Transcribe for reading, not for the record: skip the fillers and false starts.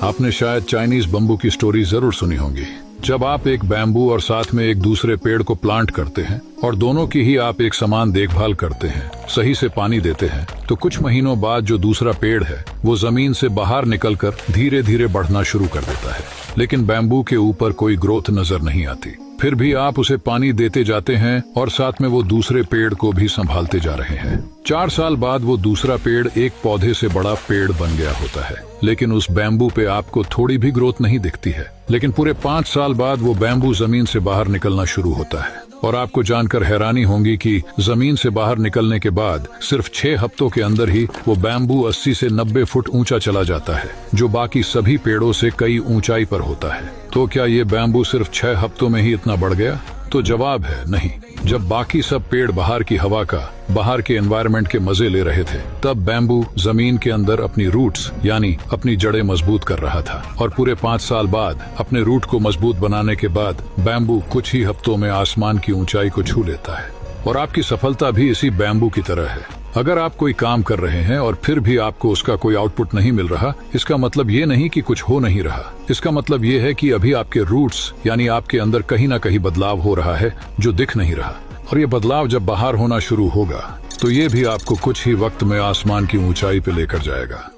आपने शायद Chinese bamboo की स्टोरी जरूर सुनी होगी। जब आप एक बैम्बू और साथ में एक दूसरे पेड़ को प्लांट करते हैं और दोनों की ही आप एक समान देखभाल करते हैं, सही से पानी देते हैं, तो कुछ महीनों बाद जो दूसरा पेड़ है वो जमीन से बाहर निकलकर धीरे धीरे बढ़ना शुरू कर देता है। लेकिन बैम्बू के ऊपर कोई ग्रोथ नजर नहीं आती। फिर भी आप उसे पानी देते जाते हैं और साथ में वो दूसरे पेड़ को भी संभालते जा रहे हैं। 4 साल बाद वो दूसरा पेड़ एक पौधे से बड़ा पेड़ बन गया होता है, लेकिन उस बैम्बू पे आपको थोड़ी भी ग्रोथ नहीं दिखती है। लेकिन पूरे 5 साल बाद वो बैम्बू जमीन से बाहर निकलना शुरू होता है और आपको जानकर हैरानी होगी कि जमीन से बाहर निकलने के बाद सिर्फ 6 हफ्तों के अंदर ही वो बैम्बू 80 से 90 फुट ऊंचा चला जाता है, जो बाकी सभी पेड़ों से कई ऊंचाई पर होता है। तो क्या ये बैम्बू सिर्फ 6 हफ्तों में ही इतना बढ़ गया? तो जवाब है नहीं। जब बाकी सब पेड़ बाहर की हवा का, बाहर के एनवायरनमेंट के मजे ले रहे थे, तब बैम्बू जमीन के अंदर अपनी रूट्स यानी अपनी जड़ें मजबूत कर रहा था। और पूरे 5 साल बाद अपने रूट को मजबूत बनाने के बाद बैम्बू कुछ ही हफ्तों में आसमान की ऊंचाई को छू लेता है। और आपकी सफलता भी इसी बैम्बू की तरह है। अगर आप कोई काम कर रहे हैं और फिर भी आपको उसका कोई आउटपुट नहीं मिल रहा, इसका मतलब ये नहीं कि कुछ हो नहीं रहा। इसका मतलब ये है कि अभी आपके रूट्स यानी आपके अंदर कहीं ना कहीं बदलाव हो रहा है जो दिख नहीं रहा। और ये बदलाव जब बाहर होना शुरू होगा तो ये भी आपको कुछ ही वक्त में आसमान की ऊंचाई पे लेकर जाएगा।